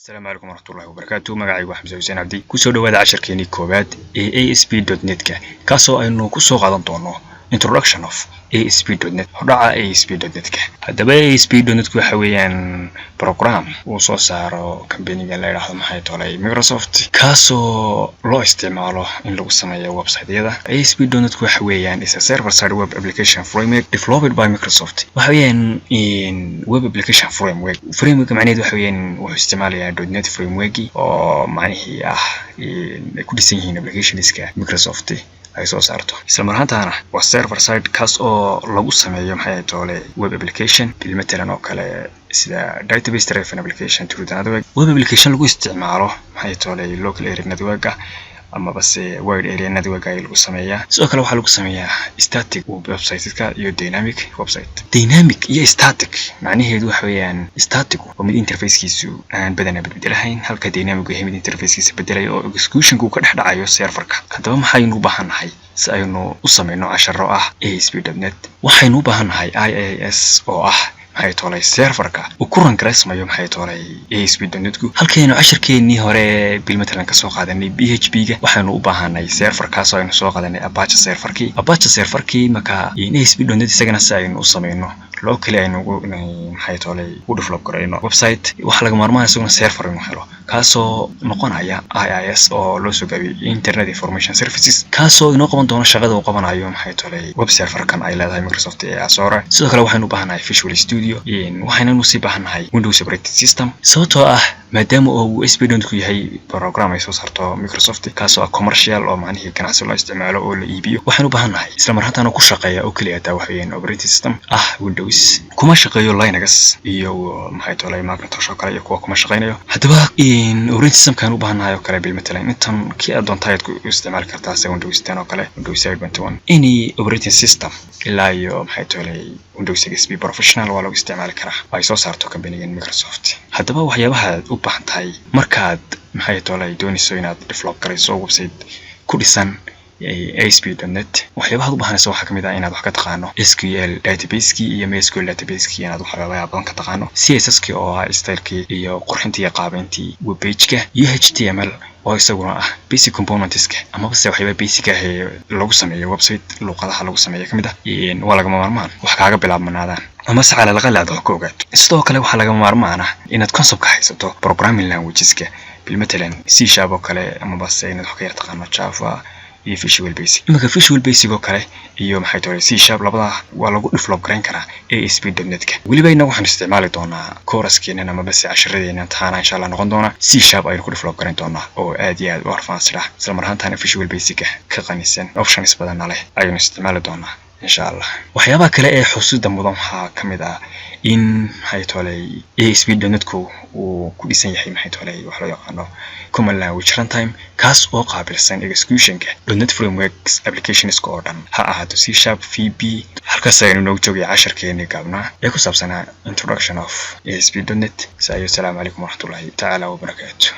السلام عليكم ورحمة الله وبركاته. magacaygu waa Xamse Hussein Abdi. ku soo dhawaada casharkeeni koobaad ee ASP.NET ka kaasoo aynu ku soo qaadan doono introduction of ASP.NET hodhaca ASP.NET ka. Haddaba ASP.NET ku waxa weeyaan program uu soo saaro company-ga la yiraahdo maxay tolay Microsoft kaasoo loo isticmaalo in lagu sameeyo website-yada. ASP.NET ku waxa weeyaan is a server side web application framework developed by Microsoft. waxa weeyaan in web application framework macnaheedu waxa weeyaan wuxuu isticmaalayaa .NET framework oo macnaheedu ah in ku dhisan yihiin applicationska Microsoft ay soo saarto. isla markaana waa server side kaas oo lagu sameeyo maxay tolay web application bilmatalan oo kale sida database driven application through the network. web application lagu isticmaalo maxay tolay local area network ama base wide area network ay lagu sameeyaa. sidoo kale waxa lagu sameeyaa static website-ka iyo dynamic website. dynamic iyo static macnaheedu waxa weeyaan static waa mid interface-kiisu aan badanaa bedelahayn halka dynamic waa mid interface-kiisa bedelayo oo execution-ku ka dhex dhacayo server-ka. haddaba maxaynu u baahanahay si aynu u sameeyno casharo ah ASP.NET? waxaynu u baahanahay IIS oo ah maxay tolay server-ka uu ku run gareysmayo maxay tolay ASP.NET ku. halkeenu casharkeennii hore bilmatalan ka soo qaadanay PHP-ga waxaanu u baahanay server-kaas oo aynu soo qaadanay Apache server-kii marka ASP.NET isagana si aynu u sameeyno locally aynu maxay tolay u develop gareyno website. waxa laga maarmaan isaguna server inuu helo kaasoo noqonaya IIS oo loo soo gaabiyay Internet Information Services kaasoo inoo qaban doono shaqada uu qabanayo maxay tolay web server-kan ay leedahay Microsoft ee Azure. sidoo kale waxaanu u baahanahay Visual Studio waxaanu sii baahanahay Windows Operating System sababtoo ah maadaama uu ASP.NET ku yahay program ay soo saarto Microsoft kaasoo commercial oo macnaheedu ganacsi loo isticmaalo oo la iibiyo. waxaanu u baahanahay isla markaana ku shaqeeya oo kaliya taa waxweeyaan operating system ah Windows kuma shaqeeyo Linux iyo maxay tolay Macintosh oo kale iyo kuwa kuma shaqeynayo. haddaba operating system kan u baahanahay oo kale bilmatalan intan kii aad doontayd ku isticmaali kartaa sida Windows 10 oo kale Windows 7.1 any operating system ilaa iyo maxay tolay Windows XP Professional waa lagu isticmaali karaa ay soo saarto company-ga Microsoft. haddaba waxyaabaha u baahan tahay markaad maxay tolay doonayso inaad develop gareyso website ku dhisan ASP.NET waxyaabaha u baahanaysa waxa kamid ah inaad wax ka taqaano SQL database-ki iyo MySQL database-ki inaad waxyaabaha badan ka taqaano CSS-ki oo ah style-ki iyo qurxintii iyo qaabayntii web page-ka iyo HTML oo isaguna ah basic components-ka ama base waxyaabo basic ah ee lagu sameeyo website luqadaha lagu sameeyo kamid ah waa laga maarmaan wax kaaga bilaabmanaadaan ama si cala laga laado ka ogaad. sidoo kale waxa laga maarmaan ah inaad concept ka haysato programming languages-ka bilmatalan C# oo kale ama base inaad wax ka yar taqaano Java iyo Visual Basic. imika Visual Basic oo kale iyo maxay tolay C# labada waa lagu develop gareyn karaa ASP.NET ka. waliba inagu waxaan isticmaali doonaa course-keena ama base casharradeena taana insha Allah noqon doona C# aynu ku develop gareyn doonaa oo aad iyo aad u advanced ah isla markaana Visual Basic ka qanisan options badan leh aynu isticmaali doonaa insha Allah. waxyaabaha kale ee xusuusta mudan waxaa kamid ah in maxay tolay ASP.NET ku uu ku dhisan yahay maxay tolay wax loo yaqaano command language runtime kaas oo qaabilsan execution-ka .NET frameworks applications oo dhan ha ahaato C# VB. halkaas aynu noogu joogay casharkeennii gaabnaa ee ku saabsanaa introduction of ASP.NET. Assalamu alaykum warahmatullahi ta'ala wa barakatuh.